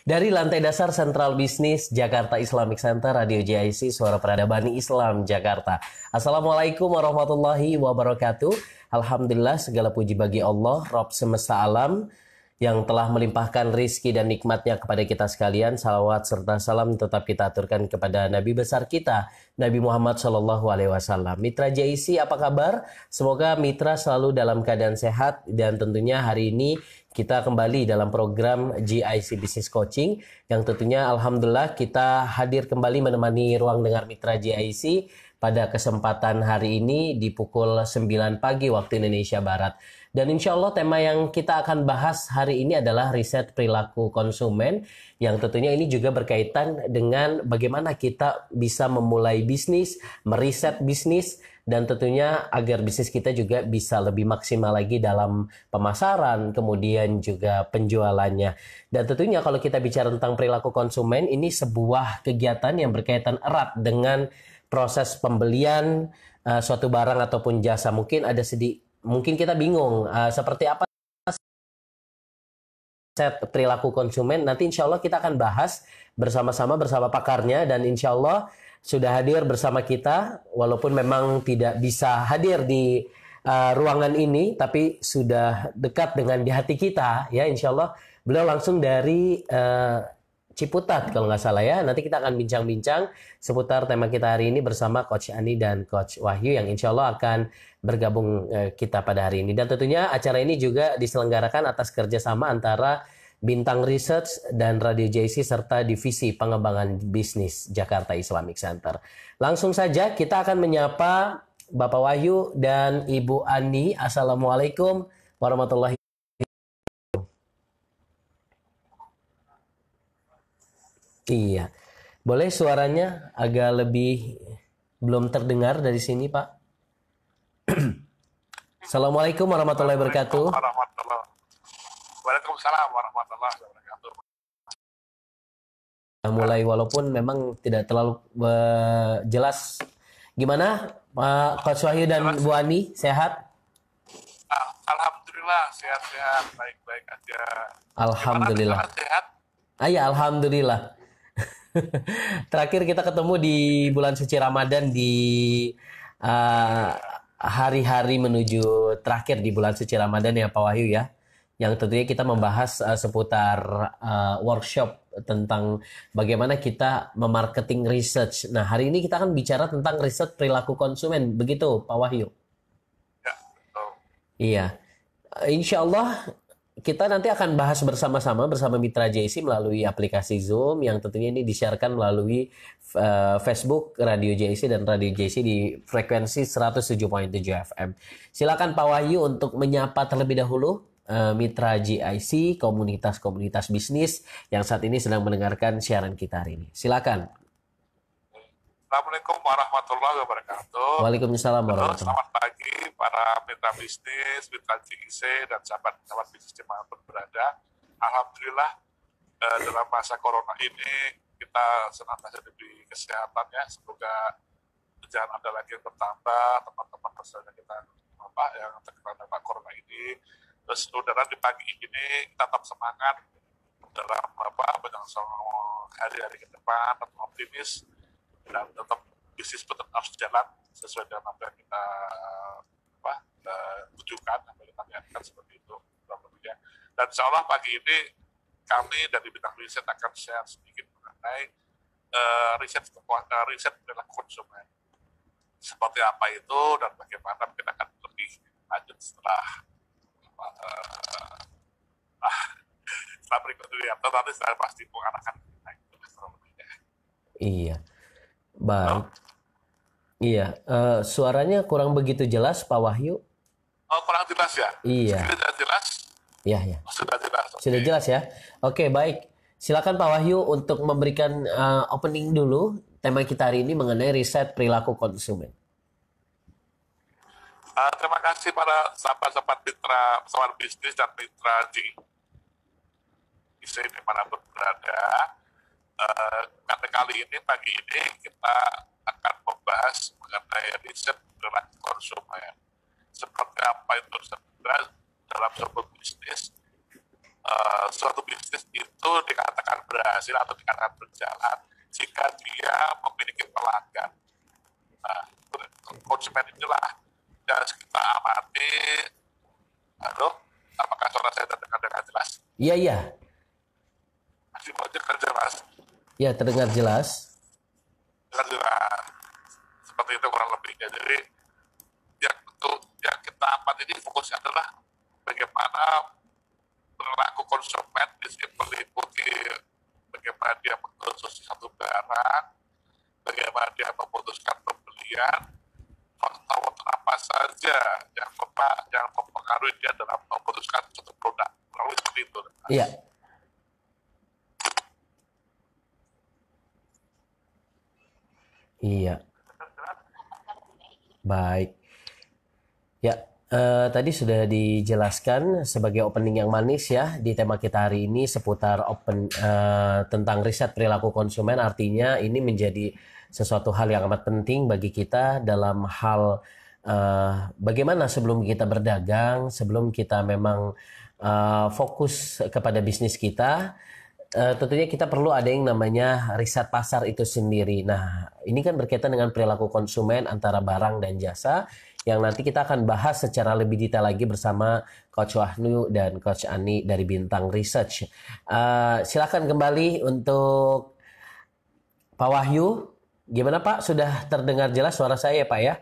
Dari lantai dasar Sentral Bisnis Jakarta Islamic Center, Radio JIC, Suara Peradaban Islam Jakarta. Assalamualaikum warahmatullahi wabarakatuh. Alhamdulillah, segala puji bagi Allah, Rabb semesta alam, yang telah melimpahkan rizki dan nikmatnya kepada kita sekalian. Salawat serta salam tetap kita aturkan kepada Nabi besar kita, Nabi Muhammad SAW. Mitra JIC, apa kabar? Semoga mitra selalu dalam keadaan sehat, dan tentunya hari ini kita kembali dalam program JIC Business Coaching, yang tentunya alhamdulillah kita hadir kembali menemani ruang dengar mitra JIC pada kesempatan hari ini di pukul 9 pagi waktu Indonesia Barat. Dan insya Allah tema yang kita akan bahas hari ini adalah riset perilaku konsumen, yang tentunya ini juga berkaitan dengan bagaimana kita bisa memulai bisnis, meriset bisnis, dan tentunya agar bisnis kita juga bisa lebih maksimal lagi dalam pemasaran, kemudian juga penjualannya. Dan tentunya kalau kita bicara tentang perilaku konsumen, ini sebuah kegiatan yang berkaitan erat dengan proses pembelian suatu barang ataupun jasa. Mungkin kita bingung seperti apa set perilaku konsumen. Nanti insya Allah kita akan bahas bersama-sama bersama pakarnya, dan insya Allah sudah hadir bersama kita, walaupun memang tidak bisa hadir di ruangan ini, tapi sudah dekat dengan di hati kita ya. Insya Allah beliau langsung dari Ciputat kalau nggak salah ya. Nanti kita akan bincang-bincang seputar tema kita hari ini bersama Coach Ani dan Coach Wahyu, yang insya Allah akan bergabung kita pada hari ini. Dan tentunya acara ini juga diselenggarakan atas kerjasama antara Bintang Research dan Radio JC serta Divisi Pengembangan Bisnis Jakarta Islamic Center. Langsung saja kita akan menyapa Bapak Wahyu dan Ibu Ani. Assalamualaikum warahmatullahi wabarakatuh. Iya, boleh suaranya agak lebih belum terdengar dari sini, Pak. Assalamualaikum warahmatullahi wabarakatuh. Waalaikumsalam warahmatullahi wabarakatuh. Mulai walaupun memang tidak terlalu jelas. Gimana, Pak Coach Wahyu dan Bu Ani, sehat? Alhamdulillah sehat-sehat, baik-baik aja. Alhamdulillah. Gimana, sehat? Ya, alhamdulillah. Terakhir kita ketemu di bulan suci Ramadan, di hari-hari menuju terakhir di bulan suci Ramadan ya Pak Wahyu ya. Yang tentunya kita membahas seputar workshop tentang bagaimana kita memarketing research. Nah, hari ini kita akan bicara tentang riset perilaku konsumen. Begitu Pak Wahyu? Ya, betul. Iya. Insya Allah kita nanti akan bahas bersama-sama bersama Mitra JC melalui aplikasi Zoom, yang tentunya ini disiarkan melalui Facebook Radio JC dan Radio JC di frekuensi 107.7 FM. Silakan Pak Wahyu untuk menyapa terlebih dahulu Mitra JIC, komunitas-komunitas bisnis yang saat ini sedang mendengarkan siaran kita hari ini. Silakan. Assalamualaikum warahmatullahi wabarakatuh. Waalaikumsalam warahmatullahi wabarakatuh. Selamat pagi para mitra bisnis, mitra JIC, dan sahabat-sahabat bisnis dimanapun berada. Alhamdulillah dalam masa corona ini kita senantiasa diberi kesehatan ya. Semoga jangan ada lagi yang bertambah teman-teman bersaudara kita yang terkena dampak corona ini. Terus saudara di pagi ini tetap semangat dalam menyongsong hari-hari ke depan, tetap optimis, dan tetap bisnis tetap harus jalan sesuai dengan apa yang kita tujukan, apa yang kita niatkan, seperti itu. Dan insya Allah pagi ini kami dari Bintang Riset akan share sedikit mengenai riset perilaku konsumen. Seperti apa itu dan bagaimana kita akan lebih lanjut setelah berikut ini. Atau nanti saya pasti mengarahkan Iya. Baik. Iya, suaranya kurang begitu jelas Pak Wahyu. Oh, kurang jelas ya? Iya. Sudah jelas? Iya, ya. Sudah jelas. Sudah jelas ya. Oke, baik. Silakan Pak Wahyu untuk memberikan opening dulu tema kita hari ini mengenai riset perilaku konsumen. Terima kasih pada sahabat-sahabat mitra pesawat bisnis dan mitra JIC dimanapun berada. Pada kali ini, pagi ini kita akan membahas mengenai riset perilaku konsumen. Seperti apa itu riset dalam sebuah bisnis, suatu bisnis itu dikatakan berhasil atau dikatakan berjalan jika dia memiliki pelanggan. Nah, konsumen inilah yang harus kita amati. Halo, apakah suara saya terdengar dengan jelas? Iya, iya. Masih banyak kan jelas? Ya, terdengar jelas. Dengan jelas. Seperti itu kurang lebihnya. Jadi yang untuk yang kita amati ini fokusnya adalah bagaimana perilaku konsumen di sini meliputi bagaimana dia mengkonsumsi satu barang, bagaimana dia memutuskan pembelian, faktor apa saja yang mempengaruhi dia dalam memutuskan suatu produk. Lalu seperti itu. Iya. Iya. Baik. Ya, tadi sudah dijelaskan sebagai opening yang manis ya di tema kita hari ini seputar tentang riset perilaku konsumen. Artinya ini menjadi sesuatu hal yang amat penting bagi kita dalam hal bagaimana sebelum kita berdagang, sebelum kita memang fokus kepada bisnis kita. Tentunya kita perlu ada yang namanya riset pasar itu sendiri. Nah, ini kan berkaitan dengan perilaku konsumen antara barang dan jasa yang nanti kita akan bahas secara lebih detail lagi bersama Coach Wahyu dan Coach Ani dari Bintang Research. Silakan kembali untuk Pak Wahyu. Gimana Pak? Sudah terdengar jelas suara saya ya Pak ya?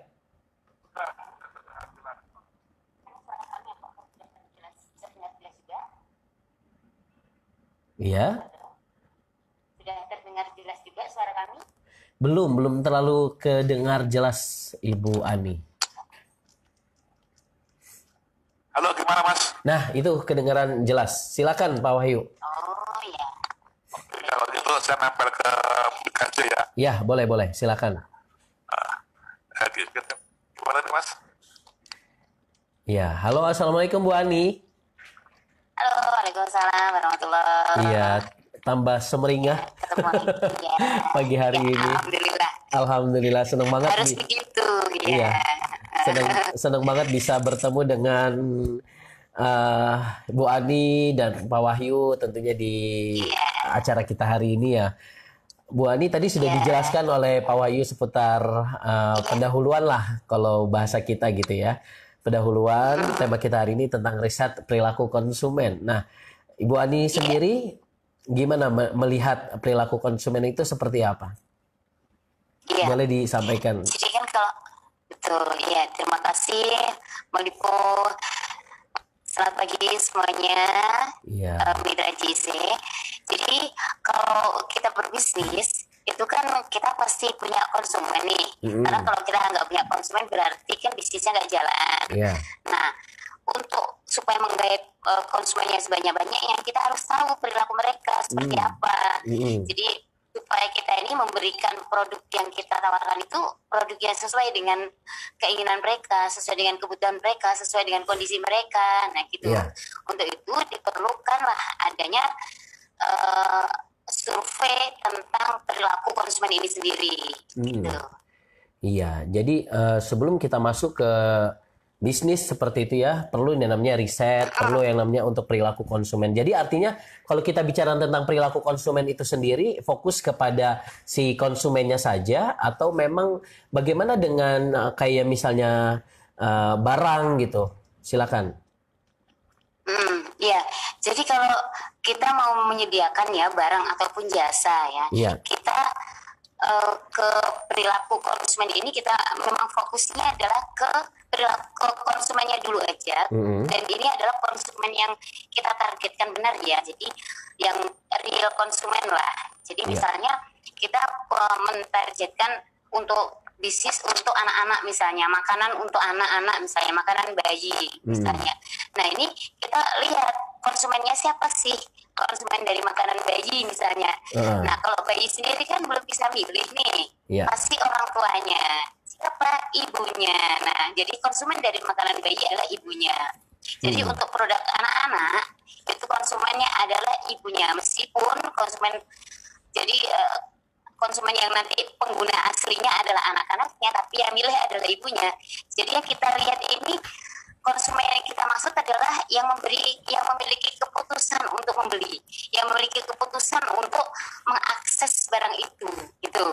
Iya. Sudah terdengar jelas juga suara kami? Belum terlalu kedengar jelas Ibu Ani. Halo, gimana Mas? Nah, itu kedengaran jelas. Silakan Pak Wahyu. Oh ya. Kalau gitu saya nempel ke aplikasi ya. Ya, boleh. Silakan. Gimana nih Mas? Ya, halo, assalamualaikum Bu Ani. Halo, waalaikumsalam warahmatullahi. Iya, tambah semeringah Ketemu lagi ya. pagi hari Ya, ini. Alhamdulillah. Alhamdulillah, senang banget Harus begitu Iya, ya. senang banget bisa bertemu dengan Bu Ani dan Pak Wahyu tentunya di acara kita hari ini ya. Bu Ani tadi sudah dijelaskan oleh Pak Wahyu seputar pendahuluan lah kalau bahasa kita gitu ya. Pendahuluan tema kita hari ini tentang riset perilaku konsumen. Nah, Ibu Ani sendiri gimana melihat perilaku konsumen itu seperti apa? Iya. Boleh disampaikan. Jadi kan kalau betul ya, terima kasih Bang Dipo. Selamat pagi semuanya. Iya. Mitra JC. Jadi kalau kita berbisnis itu kan kita pasti punya konsumen nih. Karena kalau kita nggak punya konsumen berarti kan bisnisnya nggak jalan. Iya. Nah, untuk supaya menggait konsumennya sebanyak-banyaknya, kita harus tahu perilaku mereka seperti apa. Jadi supaya kita ini memberikan produk yang kita tawarkan itu produk yang sesuai dengan keinginan mereka, sesuai dengan kebutuhan mereka, sesuai dengan kondisi mereka. Nah, gitu. Iya. Untuk itu diperlukanlah adanya survei tentang perilaku konsumen ini sendiri. Gitu. Iya, jadi sebelum kita masuk ke bisnis seperti itu ya, perlu yang namanya riset, perlu yang namanya untuk perilaku konsumen. Jadi artinya kalau kita bicara tentang perilaku konsumen itu sendiri, fokus kepada si konsumennya saja atau memang bagaimana dengan kayak misalnya barang gitu. Silakan. Ya, jadi kalau kita mau menyediakan ya barang ataupun jasa ya, Iya. kita ke perilaku konsumen ini kita memang fokusnya adalah ke perilaku konsumennya dulu aja. Dan ini adalah konsumen yang kita targetkan benar ya, jadi yang real konsumen lah. Jadi misalnya kita mentargetkan untuk bisnis untuk anak-anak misalnya, makanan untuk anak-anak misalnya, makanan bayi misalnya. Nah, ini kita lihat konsumennya siapa sih, konsumen dari makanan bayi misalnya. Nah, kalau bayi sendiri kan belum bisa milih nih, pasti orang tuanya, siapa ibunya. Nah, jadi konsumen dari makanan bayi adalah ibunya. Jadi untuk produk anak-anak itu konsumennya adalah ibunya, meskipun konsumen jadi konsumen yang nanti pengguna aslinya adalah anak-anaknya, tapi yang milih adalah ibunya. Jadi yang kita lihat ini konsumen yang kita maksud adalah yang memiliki keputusan untuk membeli, yang memiliki keputusan untuk mengakses barang itu, gitu.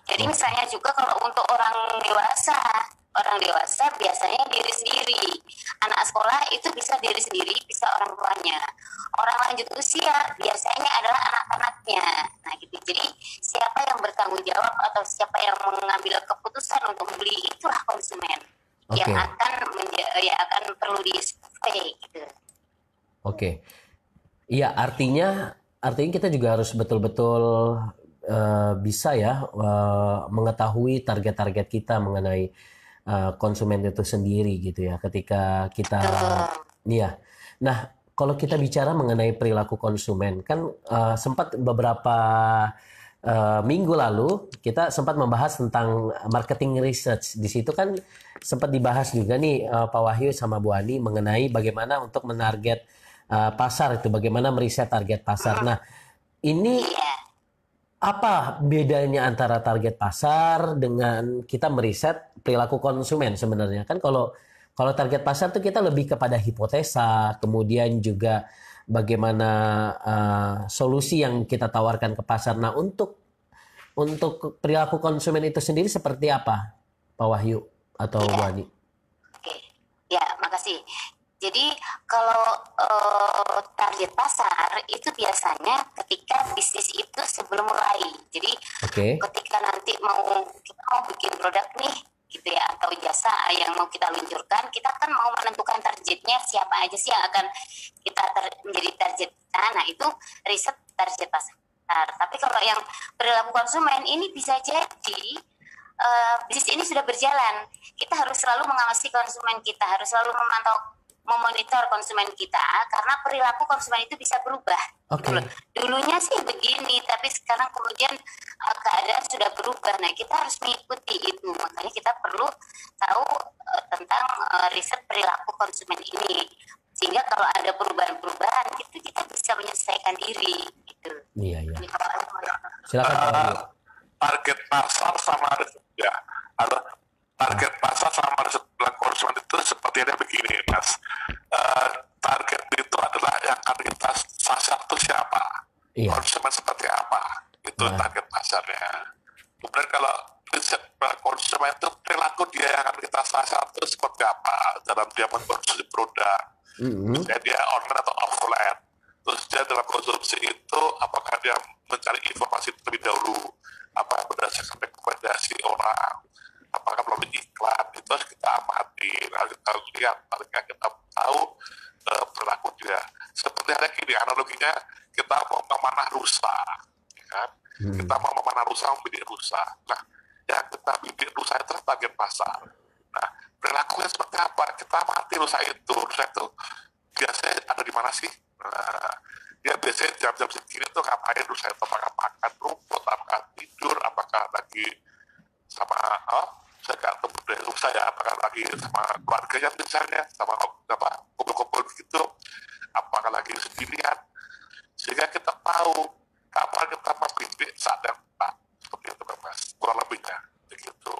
Jadi misalnya juga kalau untuk orang dewasa biasanya diri sendiri, anak sekolah itu bisa diri sendiri, bisa orang tuanya. Orang lanjut usia biasanya adalah anak-anaknya. Nah gitu. Jadi siapa yang bertanggung jawab atau siapa yang mengambil keputusan untuk membeli, itulah konsumen yang akan perlu disurvei gitu. Oke. Iya, artinya kita juga harus betul-betul bisa ya mengetahui target-target kita mengenai konsumen itu sendiri gitu ya. Ketika kita iya. Nah, kalau kita bicara mengenai perilaku konsumen, kan sempat beberapa minggu lalu kita sempat membahas tentang marketing research. Di situ kan sempat dibahas juga nih Pak Wahyu sama Bu Ani mengenai bagaimana untuk menarget pasar itu, bagaimana meriset target pasar. Nah, ini apa bedanya antara target pasar dengan kita meriset perilaku konsumen sebenarnya? Kan kalau target pasar tuh kita lebih kepada hipotesa, kemudian juga bagaimana solusi yang kita tawarkan ke pasar. Nah, untuk perilaku konsumen itu sendiri seperti apa, Pak Wahyu atau Bu Ani? Oke, ya, makasih. Jadi kalau target pasar itu biasanya ketika bisnis itu sebelum mulai. Jadi ketika nanti kita mau bikin produk nih, gitu ya, atau jasa yang mau kita luncurkan, kita kan mau menentukan targetnya siapa aja sih yang akan kita menjadi target kita. Nah itu riset target pasar. Tapi kalau yang perilaku konsumen ini bisa jadi bisnis ini sudah berjalan. Kita harus selalu mengawasi konsumen kita, harus selalu memonitor konsumen kita, karena perilaku konsumen itu bisa berubah. Dulunya sih begini, tapi sekarang kemudian keadaan sudah berubah. Nah, kita harus mengikuti itu. Makanya kita perlu tahu tentang riset perilaku konsumen ini. Sehingga kalau ada perubahan-perubahan, itu kita bisa menyesuaikan diri. Gitu. Iya. Silakan Pak Wahyu. Target pasar sama riset ya. Target pasar sama riset perilaku konsumen itu sepertinya begini, Mas. Target itu adalah yang akan kita sasar itu siapa, konsumen seperti apa, itu target pasarnya. Kemudian kalau riset konsumen itu perilaku dia yang akan kita sasar itu seperti apa dalam dia mengkonsumsi produk, misalnya dia online atau offline. Terus dia dalam konsumsi itu apakah dia mencari informasi terlebih dahulu, apa berdasarkan rekomendasi orang, apakah melalui iklan, itu harus kita amati. Lalu kita lihat, paling kita tahu perilaku dia. Seperti ada gini, analoginya kita mau memanah rusa, ya kan? Kita mau memanah rusa, membidik rusa. Nah, yang kita bidik rusa itu target pasar. Nah, perilakunya seperti apa? Kita amati rusa itu. Rusa itu biasanya ada di mana sih? Nah, dia biasanya jam-jam segini tuh ngapain rusa itu? Apakah makan rumput, apakah tidur, apakah lagi sama saya nggak tahu budaya rusa ya, apakah lagi sama keluarganya misalnya, sama kumpul-kumpul gitu, apakah lagi sendirian, sehingga kita tahu kapan kita membidik saat yang tepat, seperti itu Mas, kurang lebihnya begitu.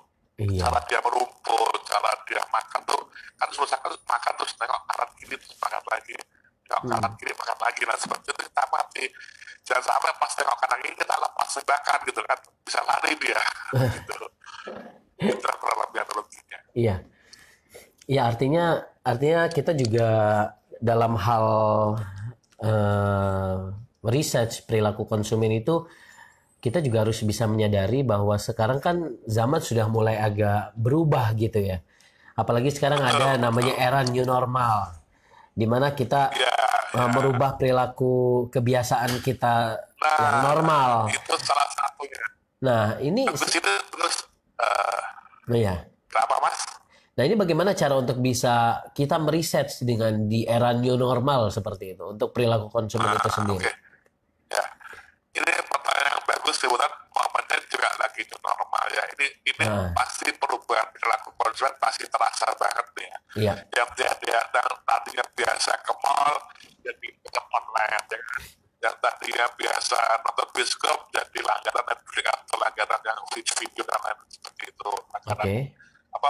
Cara dia merumput, cara dia makan tuh kan rusa kan makan terus tengok kanan kiri terus makan lagi, tengok kanan kiri makan lagi. Nah seperti itu kita mati, jangan sampai pas tengok kanan kiri kita lepas sebakan gitu kan, bisa lari dia gitu. Itu kurang lebih analoginya. Iya, artinya kita juga dalam hal research perilaku konsumen itu kita juga harus bisa menyadari bahwa sekarang kan zaman sudah mulai agak berubah gitu ya. Apalagi sekarang ada namanya era new normal, di mana kita merubah perilaku kebiasaan kita yang normal. Itu salah satunya. Nah ini. Kenapa Mas? Nah ini bagaimana cara untuk bisa kita meriset dengan di era new normal seperti itu untuk perilaku konsumen itu sendiri? Ya, ini pertanyaan yang bagus. Kebetulan momennya juga lagi new normal ya. Ini pasti perubahan perilaku konsumen pasti terasa banget nih ya. Yang dia tadinya biasa ke mall jadi ke online ya. Yang tadinya biasa nonton bioskop jadi langganan Netflix atau langganan yang video dan lain seperti itu, langganan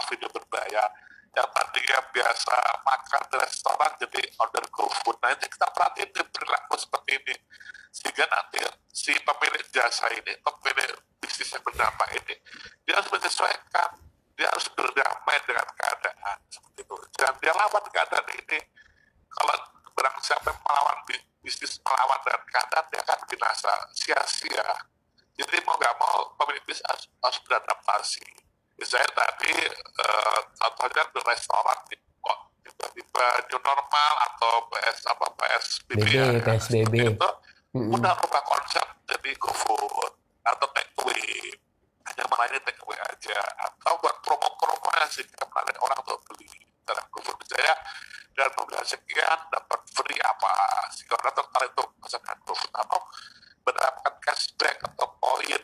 video berbayar. yang tadinya biasa makan di restoran jadi order GoFood. Nah itu kita perhatiin di perilaku seperti ini, sehingga nanti si pemilik jasa ini, pemilik bisnis yang berdampak ini, dia harus menyesuaikan, dia harus berdamai dengan keadaan seperti itu. Dan dia lawan keadaan ini. Kalau barang siapa yang melawan bisnis, melawan dengan keadaan, dia akan binasa, sia-sia. Jadi mau nggak mau pemilik bisnis harus beradaptasi. Misalnya tadi contohnya di restoran kok tiba-tiba new normal atau PSBB PSBB itu udah rubah konsep jadi GoFood atau take away, hanya melayani take away aja, atau buat promo-promo yang sehingga menarik orang untuk beli dalam GoFood misalnya, dan membeli sekian dapat free apa, sehingga orang tertarik untuk pesan GoFood atau mendapatkan cashback atau poin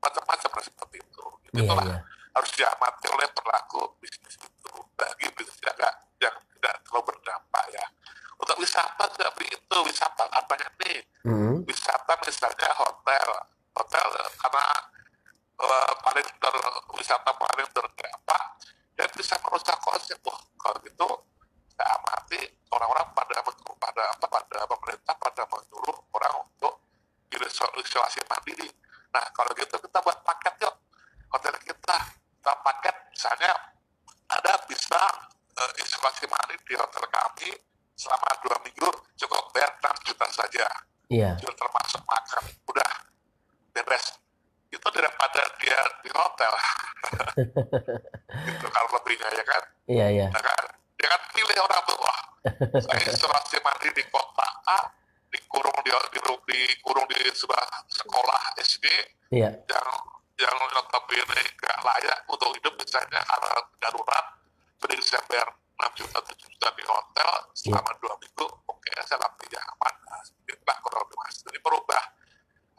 macam-macam seperti itu. Itulah harus diamati oleh pelaku bisnis itu. Bagi bisnis yang tidak terlalu berdampak ya. Untuk wisata seperti itu, wisata apa banyak nih? Wisata misalnya hotel karena wisata paling terdampak, dan bisa merusak konsep. Kalau gitu, saya amati orang-orang pada pemerintah pada menyuruh orang untuk isolasi mandiri. Nah kalau gitu kita buat paket yuk, hotel kita paket misalnya ada bisa isolasi mandiri di hotel kami selama 2 minggu, cukup bayar 6 juta saja. Sudah termasuk makan, udah beres. Itu daripada dia di hotel. Itu kalau lebihnya ya kan. Nah, kan dia kan pilih orang tuh, wah saya isolasi mandiri di kota A, dikurung di sebuah sekolah SD yang notabene nggak layak untuk hidup misalnya karena darurat, beri saya bayar 6 juta 7 juta di hotel selama 2 minggu, oke saya lebih aman. Nah, itulah kurang lebih mas. Jadi berubah,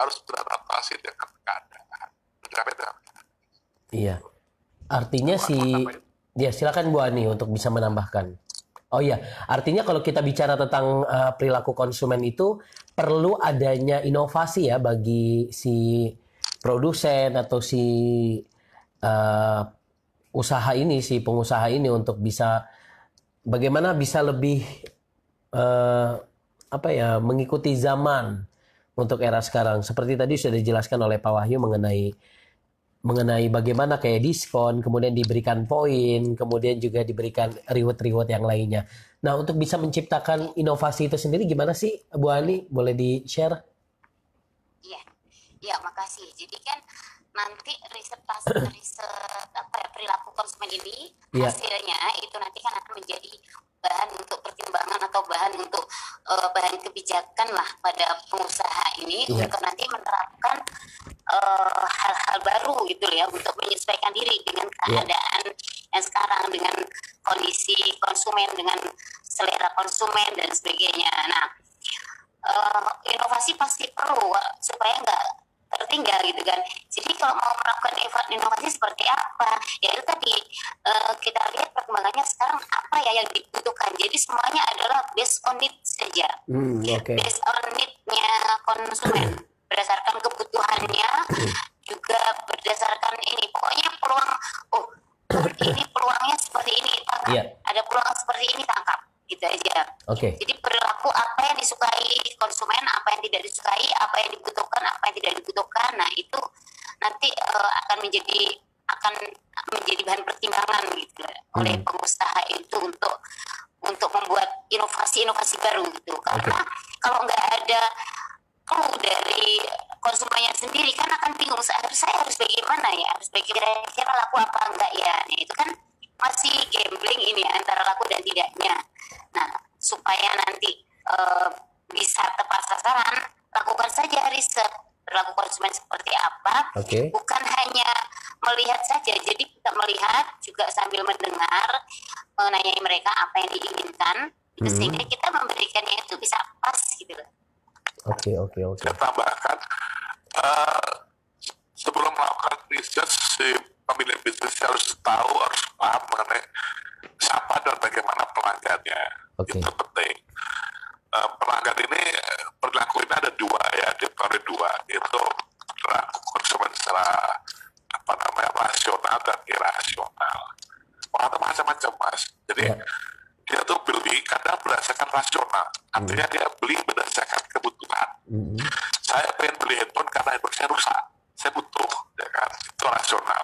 harus beradaptasi dengan keadaan. Beda-beda. Iya. Artinya silakan Bu Ani untuk bisa menambahkan. Oh iya, artinya kalau kita bicara tentang perilaku konsumen itu perlu adanya inovasi ya bagi si produsen atau si pengusaha ini untuk bisa bagaimana bisa lebih mengikuti zaman untuk era sekarang. Seperti tadi sudah dijelaskan oleh Pak Wahyu mengenai bagaimana kayak diskon, kemudian diberikan poin, kemudian juga diberikan reward-reward yang lainnya. Nah, untuk bisa menciptakan inovasi itu sendiri gimana sih, Bu Ani? Boleh di-share? Iya, makasih. Jadi kan nanti riset perilaku konsumen ini hasilnya itu nanti kan akan menjadi bahan untuk pertimbangan atau bahan untuk bahan kebijakan lah pada pengusaha ini untuk nanti menerapkan hal-hal baru gitu ya, untuk menyesuaikan diri dengan keadaan yang sekarang, dengan kondisi konsumen, dengan selera konsumen dan sebagainya. Nah, inovasi pasti perlu supaya nggak tertinggal gitu kan. Jadi kalau mau melakukan inovasi seperti apa, ya itu tadi kita lihat perkembangannya sekarang apa ya yang dibutuhkan. Jadi semuanya adalah based on need saja, based on need-nya konsumen, berdasarkan kebutuhannya, juga berdasarkan ini. Pokoknya peluang, ini peluangnya seperti ini, tangkap. Ada peluang seperti ini, tangkap. Gitu aja. Jadi perilaku apa yang disukai konsumen, apa yang tidak disukai, apa yang dibutuhkan, apa yang tidak dibutuhkan. Nah itu nanti akan menjadi bahan pertimbangan gitu oleh pengusaha itu untuk membuat inovasi baru gitu. Karena kalau nggak ada clue dari konsumennya sendiri kan akan bingung. Saya harus bagaimana ya? Harus kira-kira laku apa enggak ya? Nah itu kan masih gambling ini antara laku dan tidaknya. Nah, supaya nanti bisa tepat sasaran, lakukan saja riset perilaku konsumen seperti apa, bukan hanya melihat saja. Jadi kita melihat juga sambil mendengar, menanyai mereka apa yang diinginkan, sehingga kita memberikannya itu bisa pas gitu loh. Saya tambahkan, sebelum melakukan riset, si pemilik bisnis harus tahu, harus paham mengenai siapa dan bagaimana pelanggannya. Itu penting. Pelanggan ini, perilaku ini ada dua ya, dibagi dua. Itu perilaku konsumen secara rasional dan irasional. orang tuh macam-macam Mas. Jadi dia tuh beli kadang berdasarkan rasional, artinya dia beli berdasarkan kebutuhan. Saya pengen beli handphone karena handphone saya rusak, saya butuh, ya kan, itu rasional.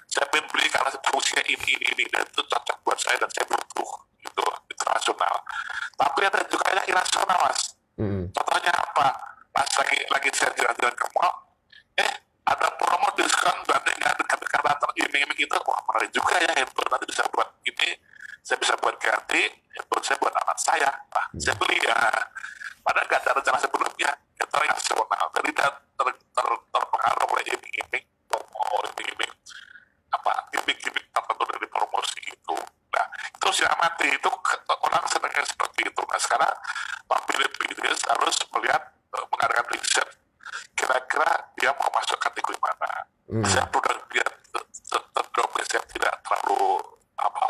Saya pengen beli karena fungsinya ini, dan itu cocok buat saya dan saya butuh, itu rasional. Tapi ada juga yang irasional Mas. Contohnya apa? Pas lagi saya jalan-jalan ke mall, ada promo diskon banding dengan datang iming-iming itu, wah menarik juga ya, handphone nanti bisa buat ini, saya bisa buat ganti handphone saya buat anak saya, saya beli ya. Padahal nggak ada rencana sebelumnya, itu rasional. Jadi terpengaruh oleh iming-iming, iming-iming gimmick tertentu dari promosi itu. Nah, itu usia mati, itu orang senangnya seperti itu. Nah, sekarang pemilik bisnis harus melihat, mengadakan riset, kira-kira dia mau masuk kategori mana. Saya produk dia terdominasi tidak terlalu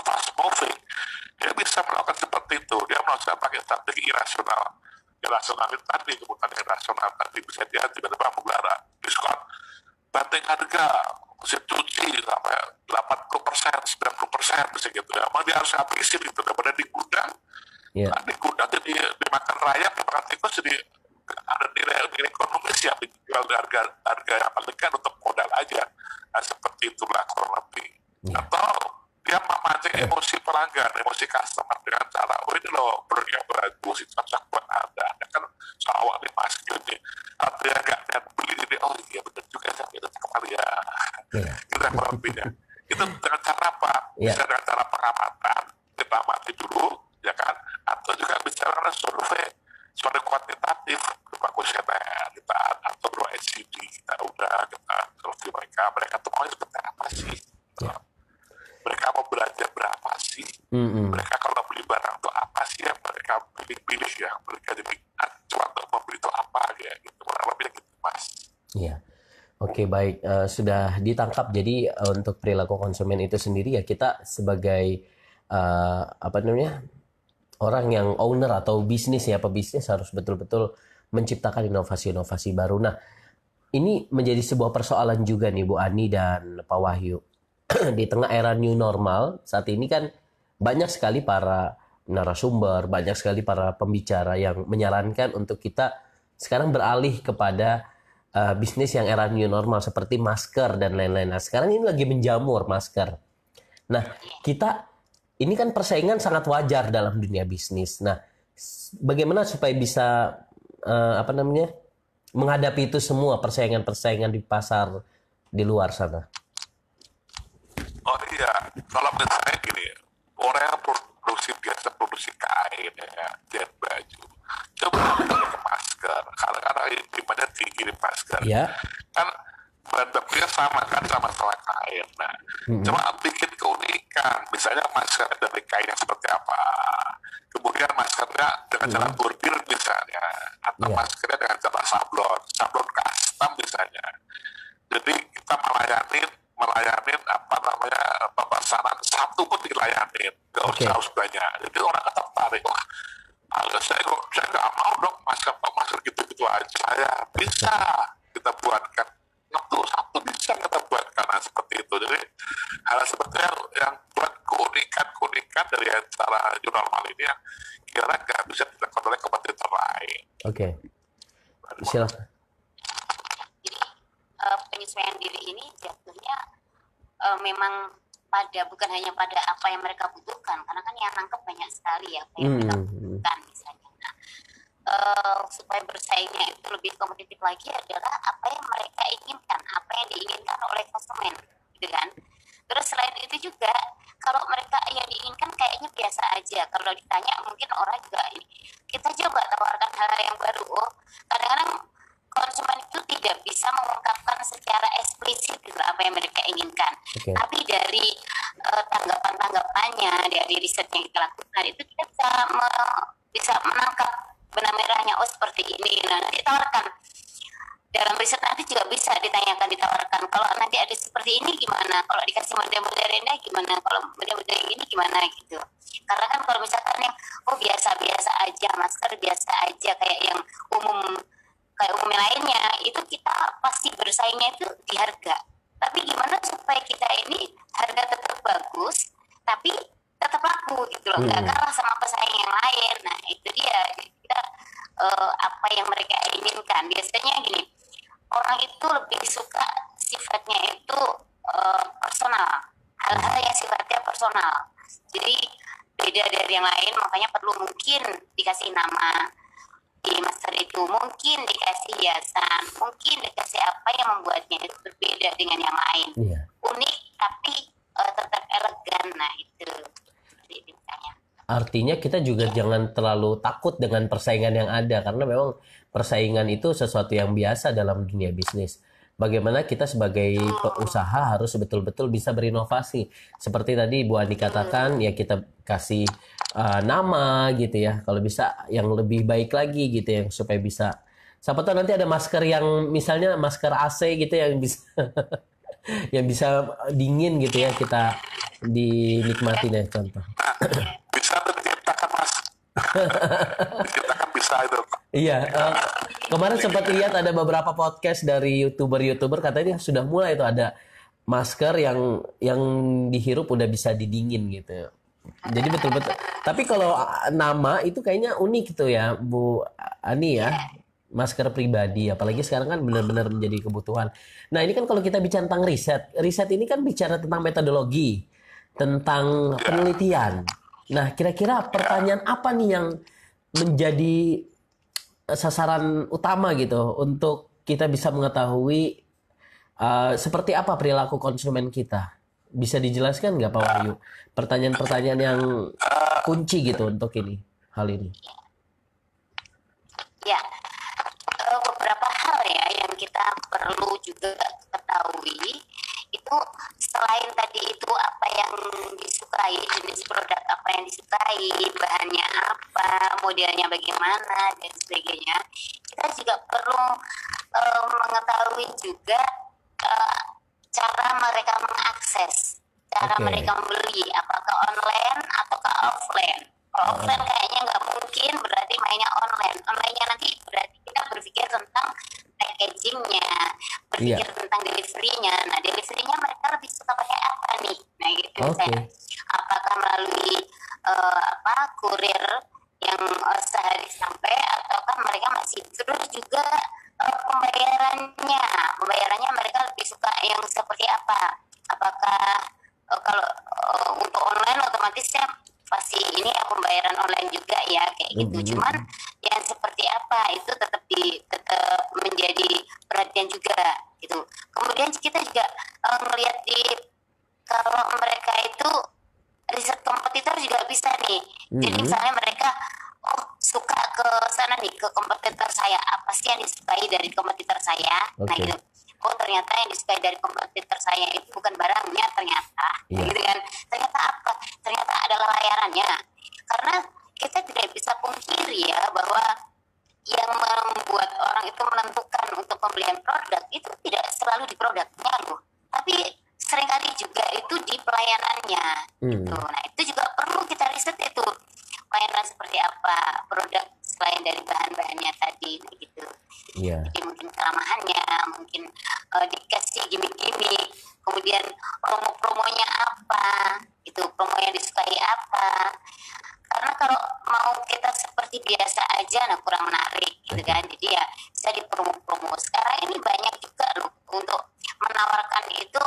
fast moving, dia bisa melakukan seperti itu. Dia melakukan pakai strategi irasional itu tadi, kebutuhan irasional tadi, bisa dia tiba-tiba menggelar diskon banting harga mesin cuci sampai 80%, 90% bisa gitu ya. Emang dia harus habisin itu daripada di gudang. Nah, di gudang jadi dimakan rayap, dimakan tikus, jadi ada nilai ekonomis yang dijual di harga yang paling kan untuk modal aja. Nah, seperti itulah kurang lebih. Atau dia memancing emosi pelanggan, emosi customer dengan cara, ini loh produknya bagus, itu cocok buat Anda kan sawah nih Mas, gini. Atau yang nggak beli ini, iya benar juga, itu kembali ya. Kita kurang lebihnya. Itu dengan cara apa? Bisa dengan cara pengamatan, kita amati dulu, ya kan? Atau juga bicara dengan survei kuantitatif, berupa kuesioner, kita atau berupa SCD, kita survei mereka tuh mau seperti apa sih? Mereka mau belajar berapa sih? Mereka kalau beli barang tuh apa sih yang mereka pilih ya? Mereka jadi acuan untuk membeli itu apa ya? Gitu, kurang lebih gitu Mas. Iya. Oke, baik. Sudah ditangkap. Jadi untuk perilaku konsumen itu sendiri ya kita sebagai orang yang owner atau bisnis ya, pebisnis harus betul-betul menciptakan inovasi-inovasi baru. Nah, ini menjadi sebuah persoalan juga nih Bu Ani dan Pak Wahyu. Di tengah era new normal saat ini kan banyak sekali para narasumber, banyak sekali para pembicara yang menyarankan untuk kita sekarang beralih kepada bisnis yang era new normal seperti masker dan lain-lain. Nah, sekarang ini lagi menjamur masker. Nah, ini kan persaingan sangat wajar dalam dunia bisnis. Nah, bagaimana supaya bisa menghadapi itu semua persaingan-persaingan di pasar di luar sana? Oh iya, kalau menurut saya gini, orang yang biasa produksi kain ya, dan baju, coba pakai masker. Karena demandnya tinggi di masker, kan bahan bakunya sama kan, sama-sama kain. Nah, cuma bikin keunikan, misalnya masker dari kain yang seperti apa, kemudian maskernya dengan cara bordir misalnya, atau maskernya dengan cara sablon custom misalnya. Jadi kita melayanin pemesanan satu pun dilayanin, nggak usah banyak. Jadi orang tertarik, wah, saya nggak mau dong masker gitu-gitu aja. Saya bisa kita buatkan, satu bisa kita buatkan, nah, seperti itu. Jadi hal seperti yang buat keunikan dari cara new normal ini yang kira nggak bisa dilakukan oleh kompetitor lain. Oke. Silakan. Penyesuaian diri ini jatuhnya memang bukan hanya pada apa yang mereka butuhkan, karena kan yang nangkep banyak sekali ya apa yang mereka butuhkan misalnya. Nah, supaya bersaingnya itu lebih kompetitif lagi adalah apa yang mereka inginkan, apa yang diinginkan oleh konsumen, gitu kan. Terus selain itu juga kalau mereka yang diinginkan kayaknya biasa aja, kalau ditanya mungkin orang juga ini, kita coba tawarkan hal yang baru. Kadang-kadang konsumen itu tidak bisa mengungkapkan secara eksplisit gitu, apa yang mereka inginkan. Tapi dari tanggapan-tanggapannya, dari riset yang kita lakukan itu kita bisa menangkap benang merahnya. Oh seperti ini. Nah, nanti tawarkan dalam riset, nanti juga bisa ditawarkan. Kalau nanti ada seperti ini gimana? Kalau dikasih model-model rendah gimana? Kalau model-model yang ini gimana gitu? Karena kan kalau misalkan yang biasa-biasa aja, masker biasa aja kayak yang umum lainnya, itu kita pasti bersaingnya itu di harga. Tapi gimana supaya kita ini harga tetap bagus, tapi tetap laku gitu loh, nggak kalah sama pesaing yang lain. Nah itu dia kita apa yang mereka inginkan. Biasanya gini, orang itu lebih suka sifatnya itu personal, hal-hal yang sifatnya personal. Jadi beda dari yang lain, makanya perlu mungkin dikasih nama di master itu, mungkin dikasih hiasan, mungkin dikasih apa yang membuatnya itu berbeda dengan yang lain. Unik tapi tetap elegan. Nah itu ditanya. Artinya kita juga jangan terlalu takut dengan persaingan yang ada, karena memang persaingan itu sesuatu yang biasa dalam dunia bisnis. Bagaimana kita sebagai pengusaha harus betul-betul bisa berinovasi. Seperti tadi Bu Ani katakan, ya kita kasih nama gitu ya. Kalau bisa yang lebih baik lagi gitu ya, supaya bisa. Siapa tahu nanti ada masker yang misalnya masker AC gitu yang bisa yang bisa dingin gitu ya, kita dinikmatin ya contoh. Bisa diciptakan Mas. Diciptakan bisa itu. Iya, kemarin sempat lihat ada beberapa podcast dari youtuber katanya sudah mulai itu ada masker yang dihirup udah bisa didingin gitu. Jadi betul-betul. Tapi kalau nama itu kayaknya unik gitu ya, Bu Ani ya. Masker pribadi, apalagi sekarang kan benar-benar menjadi kebutuhan. Nah ini kan kalau kita bicara tentang riset ini kan bicara tentang metodologi, tentang penelitian. Nah kira-kira pertanyaan apa nih yang menjadi sasaran utama gitu untuk kita bisa mengetahui seperti apa perilaku konsumen kita? Bisa dijelaskan nggak Pak Wahyu? Pertanyaan-pertanyaan yang kunci gitu untuk hal ini. Ya, beberapa hal ya yang kita perlu juga ketahui itu, selain tadi itu apa yang disukai, jenis produk apa yang disukai, bahannya apa, modelnya bagaimana dan sebagainya, kita juga perlu mengetahui juga cara mereka mengakses, cara mereka membeli, apakah online ataukah offline. Kalau offline kayaknya nggak mungkin, berarti mainnya online. Online-nya nanti berarti kita berpikir tentang packaging-nya, berpikir tentang delivery-nya. Nah, delivery-nya mereka lebih suka pakai apa nih? Nah, gitu misalnya. Apakah melalui kurir yang sehari sampai, ataukah mereka masih terus juga pembayarannya mereka lebih suka yang seperti apa? Apakah kalau untuk online otomatisnya pasti ini ya pembayaran online juga ya kayak gitu. Cuman yang seperti apa itu tetap menjadi perhatian juga gitu. Kemudian kita juga melihat kalau mereka itu riset kompetitor juga bisa nih. Jadi misalnya mereka suka ke sana nih, ke kompetitor saya, apa sih yang disukai dari kompetitor saya? Nah gitu. Oh ternyata yang disukai dari kompetitor saya itu bukan barangnya ternyata, gitu kan? Ternyata apa? Ternyata adalah layanannya. Karena kita tidak bisa pungkiri ya bahwa yang membuat orang itu menentukan untuk pembelian produk itu tidak selalu di produknya loh, tapi seringkali juga itu di pelayanannya. Gitu. Nah itu juga perlu kita riset itu, pelayanan seperti apa, produk selain dari bahan-bahannya tadi gitu. Jadi mungkin keramahannya, mungkin dikasih gimmick-gimmick, kemudian promo-promonya apa, itu promo yang disukai apa. Karena kalau mau kita seperti biasa aja, nah kurang menarik gitu kan. Jadi ya bisa di promo-promo. Sekarang ini banyak juga loh untuk menawarkan itu,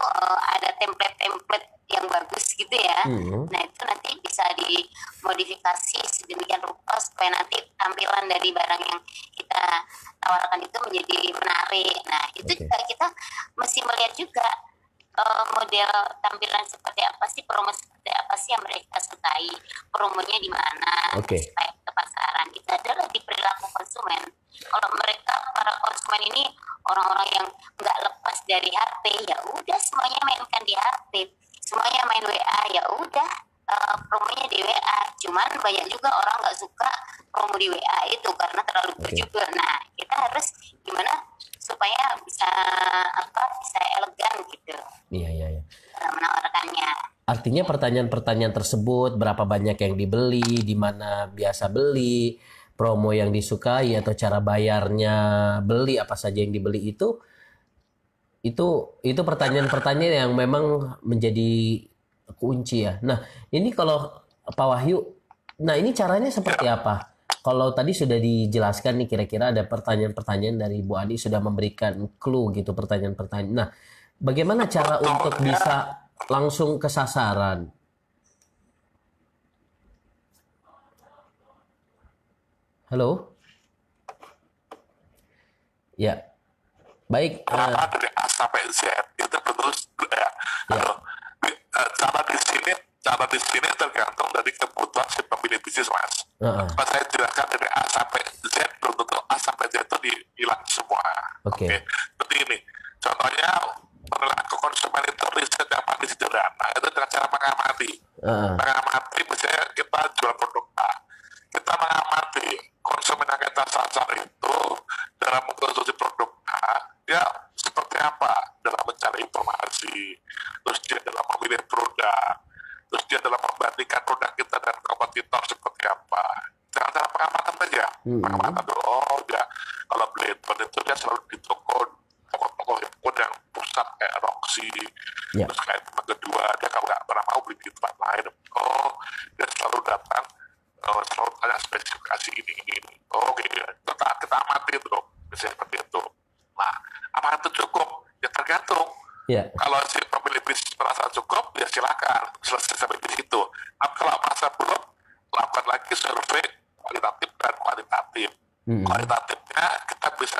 ada template-template yang bagus gitu ya. Nah itu nanti bisa dimodifikasi sedemikian rupa supaya nanti tampilan dari barang yang kita tawarkan itu menjadi menarik. Nah itu juga kita mesti melihat juga model tampilan seperti apa sih, promo seperti apa sih yang mereka sukai, promonya di mana, supaya ke pasaran. Itu adalah di perilaku konsumen. Kalau mereka, para konsumen ini orang-orang yang nggak lepas dari HP, ya udah semuanya mainkan di HP, semuanya main WA, ya udah promonya di WA. Cuman banyak juga orang nggak suka promo di WA itu karena terlalu berjubel. Nah kita harus gimana supaya bisa elegan gitu. Iya. Menawarkannya. Artinya pertanyaan-pertanyaan tersebut, berapa banyak yang dibeli, di mana biasa beli, promo yang disukai atau cara bayarnya beli apa saja yang dibeli itu pertanyaan-pertanyaan yang memang menjadi kunci ya. Nah, ini kalau Pak Wahyu, nah ini caranya seperti apa? Kalau tadi sudah dijelaskan nih kira-kira ada pertanyaan-pertanyaan dari Bu Ani sudah memberikan clue gitu pertanyaan-pertanyaan. Nah, bagaimana cara untuk bisa langsung ke sasaran? Halo? Ya, baik. Dari A sampai Z itu betul ya. Ya. Cara di sini tergantung dari kebutuhan si pemilik bisnis, Mas. Pas saya jelaskan dari A sampai Z, belum tentu A sampai Z itu hilang semua. Oke. Seperti ini. Contohnya perilaku konsumen itu riset yang paling sederhana itu dengan cara mengamati. Mengamati misalnya kita jual produk A, kita mengamati konsumen yang kita sasar itu dalam mengkonsumsi produk A, dia seperti apa dalam mencari informasi, terus dia dalam memilih produk, terus dia dalam membandingkan produk kita dan kompetitor seperti apa. Jangan cara pengamatan saja, pengamatan dulu. Oh, dia kalau beli handphone itu dia selalu di toko handphone yang pusat kayak Roxy, terus kayak tempat kedua dia kalau nggak pernah mau beli di tempat lain. Oh, dia selalu datang, selalu tanya spesifikasi ini. Oh, gitu. Kita amati itu, misalnya seperti itu. Nah, apa itu cukup? Ya tergantung. Kalau si pemilik bisnis merasa cukup, ya silakan selesai sampai di situ. Kalau merasa belum, lakukan lagi survei kualitatif dan kualitatif. Kualitatifnya kita bisa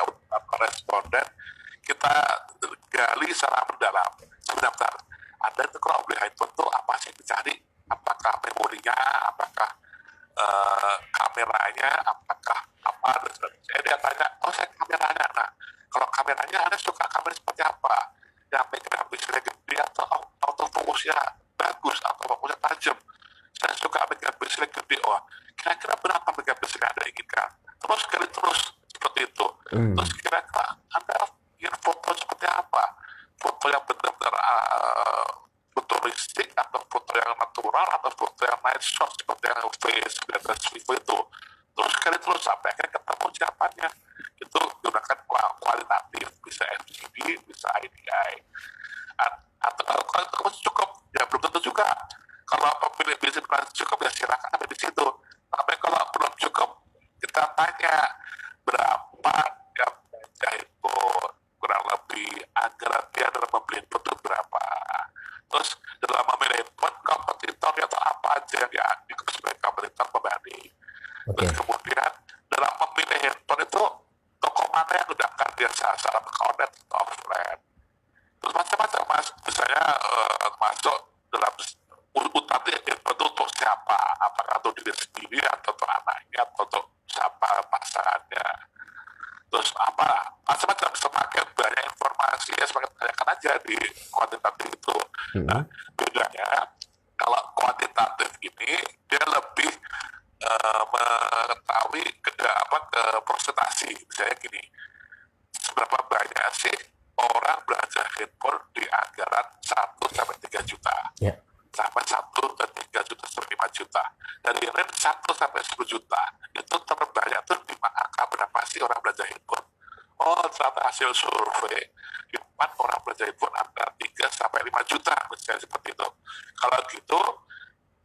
responden, kita gali secara mendalam. Sebentar, Anda itu kalau beli handphone itu apa sih dicari? Apakah memorinya, apakah kameranya, apakah apa? Dia tanya, oh saya kameranya. Nah, kalau kameranya Anda suka kamera seperti apa? Yang megapikselnya gede atau autofokusnya bagus atau fokusnya tajam? Saya suka megapikselnya gede. Oh, kira-kira berapa megapiksel yang Anda inginkan? Terus kali terus seperti itu. Terus kira-kira Anda ingin foto seperti apa? Foto yang benar-benar futuristik atau foto yang natural atau foto yang night shot seperti yang V19 Vivo itu. Terus kali terus sampai akhirnya ketemu jawabannya. Itu gunakan kualitatif, bisa FGD, bisa IDI. Atau kalau cukup, ya belum tentu juga. Kalau pemilik bisnis cukup, ya silakan sampai di situ. Tapi kalau belum cukup, kita tanya berapa yang handphone kurang lebih agar dia dalam membeli handphone itu berapa. Terus dalam memilih handphone, kompetitornya atau apa aja yang sebagai kompetitor pembanding. Terus kemudian dalam memilih handphone itu toko mana yang mendapatkan dia sasar online atau offline. Terus macam-macam, Mas. Misalnya masuk dalam utama handphone itu untuk siapa? Apakah untuk diri sendiri atau untuk anaknya atau untuk siapa pasangannya? Terus apa? Macam-macam, semakin banyak informasi ya semakin tanyakan aja di kuantitatif itu. Nah, bedanya kalau kuantitatif ini dia lebih mengetahui ke presentasi. Misalnya gini, seberapa banyak sih orang belanja handphone di anggaran 1-3 juta, sampai 1-3 juta sampai 5 juta. Dari range 1-10 juta itu terbanyak tuh di angka berapa sih orang belanja handphone? Oh, ternyata hasil survei orang belanja handphone antara 3-5 juta, misalnya seperti itu. Kalau gitu,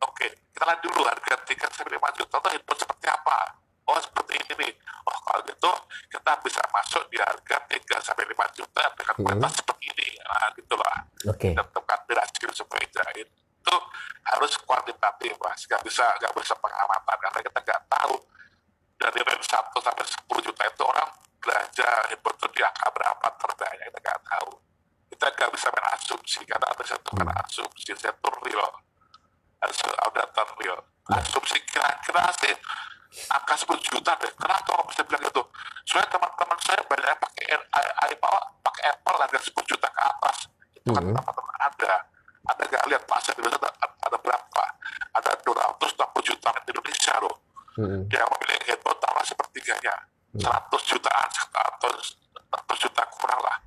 oke, kita lihat dulu harga 3-5 juta itu handphone seperti apa. Oh, seperti ini nih. Oh, kalau gitu kita bisa masuk di harga 3-5 juta dengan kualitas seperti ini. Nah, gitulah. Tentukan dari hasil survei itu harus kuantitatif, Mas. Nggak bisa pengamatan karena kita nggak tahu dari range 1-10 juta itu orang belanja handphone itu di angka berapa terbanyak, kita nggak tahu. Kita nggak bisa main asumsi karena ada satu asumsi itu real, ada real. Asumsi kira-kira sih angka 10 juta deh. Kenapa kok bisa bilang gitu? Soalnya teman-teman saya banyak yang pakai Apple harga 10 juta ke atas. Itu kan teman-teman ada nggak lihat pasar di Indonesia ada berapa? Ada 260 juta di Indonesia loh. Yang memilih handphone taruh sepertiganya, 100 jutaan atau 100 juta kurang lah.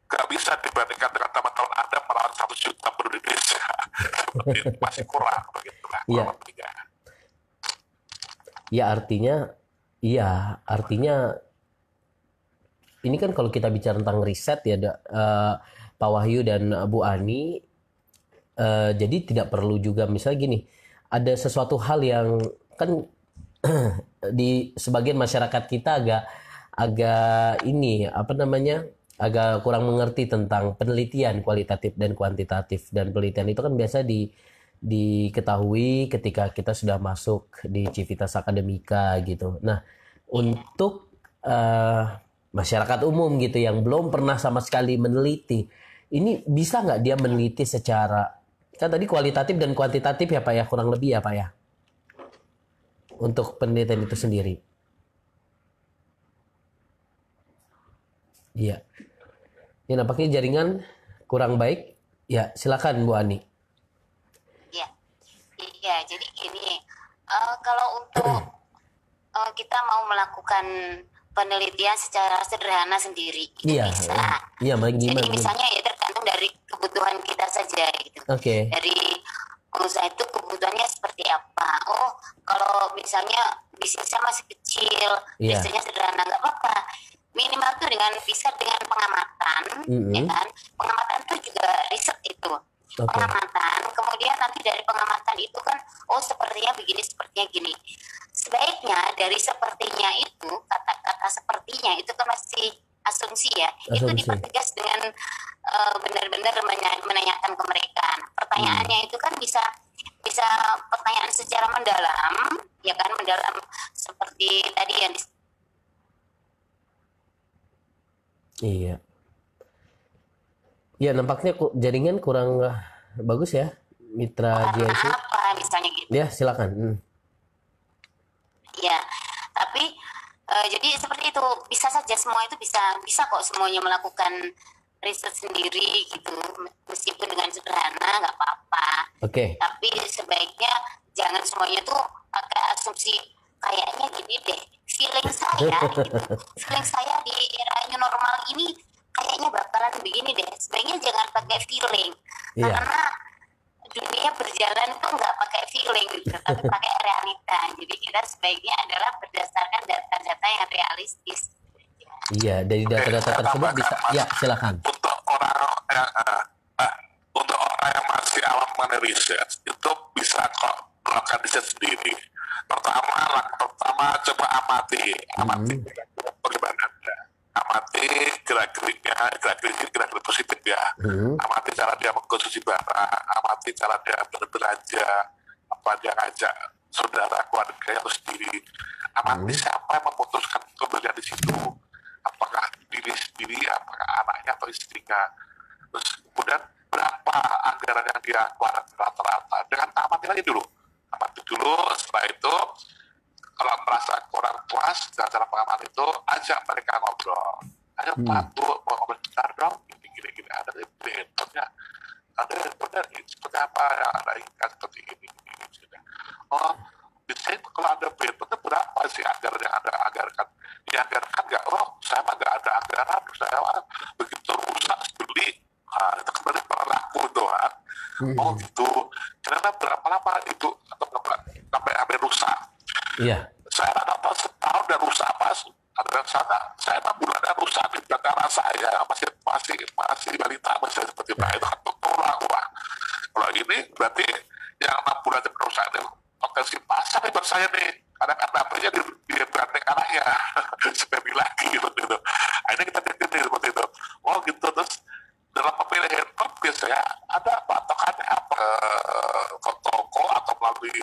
Gak bisa dibandingkan dengan teman-teman Anda melawan 100 juta di Indonesia. Masih kurang begitulah. Ya artinya ini kan kalau kita bicara tentang riset ya Pak Wahyu dan Bu Ani, Jadi tidak perlu juga misalnya gini, ada sesuatu hal yang kan di sebagian masyarakat kita agak ini apa namanya, agak kurang mengerti tentang penelitian kualitatif dan kuantitatif, dan penelitian itu kan biasa diketahui ketika kita sudah masuk di Civitas Akademika gitu. Nah, untuk masyarakat umum gitu yang belum pernah sama sekali meneliti, ini bisa nggak dia meneliti secara, kan tadi kualitatif dan kuantitatif ya Pak ya, kurang lebih ya Pak ya, untuk penelitian itu sendiri. Iya. Ini nampaknya jaringan kurang baik. Ya, silakan Bu Ani. Ya, iya. Jadi gini, kalau untuk kita mau melakukan penelitian secara sederhana sendiri, itu Iya, bisa. iya, gimana? Jadi misalnya ya tergantung dari kebutuhan kita saja gitu. Oke. Dari pengusaha itu kebutuhannya seperti apa. Oh, kalau misalnya bisnisnya masih kecil, Iya. bisnisnya sederhana, nggak apa-apa. Minimal tuh bisa dengan pengamatan, ya kan? Pengamatan itu juga riset itu. Oke. Pengamatan, kemudian nanti dari pengamatan itu kan, oh sepertinya begini, sepertinya gini. Sebaiknya dari sepertinya itu, kata-kata sepertinya itu kan masih asumsi ya, itu dipertegas dengan benar-benar menanyakan ke mereka. Nah, pertanyaannya itu kan bisa pertanyaan secara mendalam, ya kan, mendalam seperti tadi yang Iya. Ya, nampaknya jaringan kurang bagus ya, Mitra GIC. apa misalnya gitu. Ya, silakan. Ya, tapi jadi seperti itu, bisa saja semua itu bisa kok semuanya melakukan riset sendiri gitu, meskipun dengan sederhana nggak apa-apa. Oke. Tapi sebaiknya jangan semuanya tuh pakai asumsi kayaknya gini deh, feeling saya gitu. Feeling saya di era new normal ini kayaknya bakalan begini deh. Sebaiknya jangan pakai feeling, karena dunia berjalan tuh nggak pakai feeling gitu, tapi pakai realita. Jadi kita sebaiknya adalah berdasarkan data-data yang realistis. Iya, dari data-data tersebut bisa. Ya, silakan. Untuk orang yang masih awam mengenai riset, itu bisa kok melakukan riset sendiri. Pertama coba amati bagaimana Anda. Amati gerak-gerik positif ya. Amati cara dia mengkonsumsi barang, amati cara dia berbelanja, apa dia ngajak saudara keluarga atau sendiri. Amati siapa yang memutuskan pembelian di situ. Apakah diri sendiri, apakah anaknya atau istrinya. Terus kemudian berapa anggaran yang dia keluarkan rata-rata. Dengan amati lagi dulu. Amati dulu, setelah itu kalau merasa kurang puas dengan cara pengamatan itu, ajak mereka ngobrol. Ayo Pak, Bu, mau ngobrol bentar dong, gini-gini, ada bentuknya. Ada seperti apa yang Anda inginkan seperti ini. Oh, biasanya kalau ada bentuknya berapa sih anggaran yang Anda anggarkan? Dianggarkan nggak? Oh, saya mah nggak ada anggaran, saya begitu rusak beli, itu kembali berlaku doang. Oh gitu, karena berapa lama itu atau sampai rusak? Iya. Saya dapat setahun dan rusak pas. Ada saya 6 bulan dan rusak di belakang saya masih balita masih seperti itu. Itu kan tolak uang. Kalau ini berarti yang 6 bulan dan rusak itu potensi pasar nih buat saya nih. Karena kan dapatnya di branding anaknya seperti lagi gitu. Akhirnya kita jadi seperti itu. Oh gitu, terus dalam pemilihan handphone biasanya ada patokannya apa ke toko atau melalui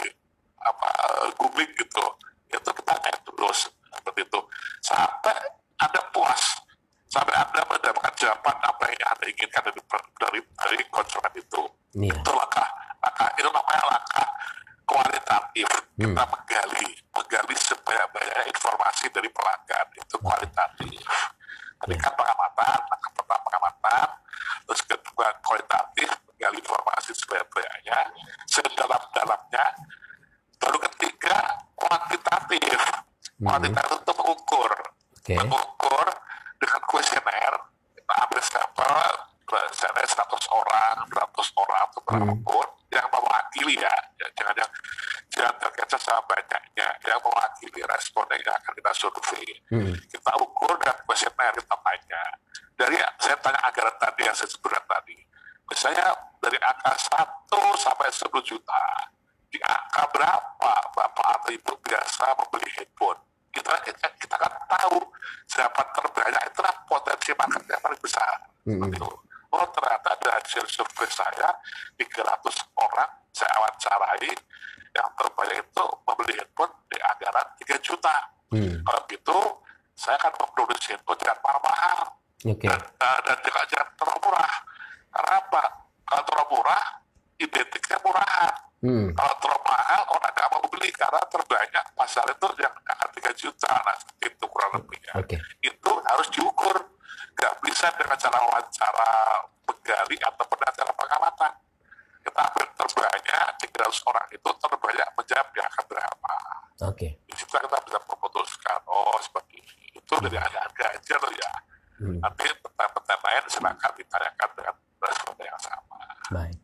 googling gitu. Itu kita cek terus seperti itu sampai Anda puas, sampai Anda mendapatkan jawaban apa yang Anda inginkan dari konsumen itu. Itu langkah itu namanya langkah kualitatif. Kita menggali sebanyak-banyak informasi dari pelanggan, itu kualitatif. Tadi kan pengamatan, langkah pertama pengamatan, terus kedua kualitatif, menggali informasi sebanyak-banyaknya, sedalam-dalamnya. Baru ketiga kuantitatif. Kuantitatif itu mengukur dengan kuesioner. Kita ambil sampel, misalnya 100 orang, 200 orang untuk mengukur yang mewakili ya. Jangan terkecoh sama banyaknya, yang mewakili responden yang akan kita survei. Kita ukur dengan kuesioner, kita tanya. Dari saya tanya anggaran tadi yang saya sebutkan tadi. Misalnya dari angka 1 sampai 10 juta. Di angka berapa Bapak atau Ibu biasa membeli handphone? Kita kan tahu jawaban terbanyak itulah potensi market yang paling besar. Seperti itu. Oh ternyata dari hasil survei saya 300 orang saya wawancarai yang terbanyak itu membeli handphone di anggaran 3 juta. Kalau gitu saya akan memproduksi handphone jangan mahal-mahal dan juga jangan terlalu murah. Karena apa? Kalau terlalu murah identiknya murahan. Kalau terlalu mahal orang nggak mau beli karena terbanyak pasar itu yang akan 3 juta. Nah itu kurang lebihnya. Itu harus diukur. Nggak bisa dengan cara wawancara menggali atau dengan cara pengamatan. Kita ambil terbanyak 300 orang itu terbanyak menjawab di angka berapa. Di situ kita bisa memutuskan. Oh seperti ini. Itu dari harga aja loh ya. Nanti pertanyaan lain silakan ditanyakan dengan respon yang sama. Baik.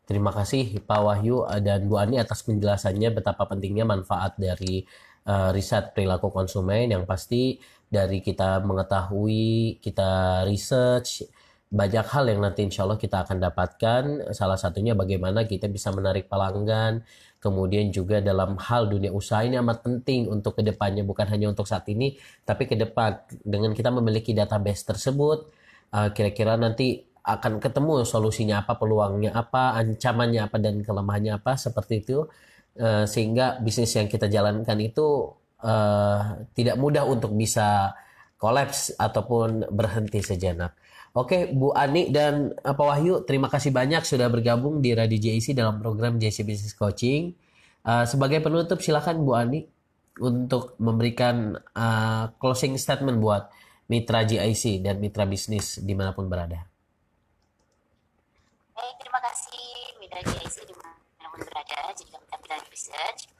Terima kasih Pak Wahyu dan Bu Ani atas penjelasannya betapa pentingnya manfaat dari riset perilaku konsumen. Yang pasti dari kita mengetahui, kita research, banyak hal yang nanti insya Allah kita akan dapatkan. Salah satunya bagaimana kita bisa menarik pelanggan, kemudian juga dalam hal dunia usaha ini amat penting untuk kedepannya, bukan hanya untuk saat ini, tapi ke depan. Dengan kita memiliki database tersebut, kira-kira nanti akan ketemu solusinya apa, peluangnya apa, ancamannya apa, dan kelemahannya apa, seperti itu. Sehingga bisnis yang kita jalankan itu tidak mudah untuk bisa kolaps ataupun berhenti sejenak. Oke, Bu Ani dan Pak Wahyu, terima kasih banyak sudah bergabung di Radio JIC dalam program JIC Business Coaching. Sebagai penutup, silakan Bu Ani untuk memberikan closing statement buat mitra JIC dan mitra bisnis dimanapun berada. Terima kasih mitra JIC dimanapun berada, jika kita bilang research.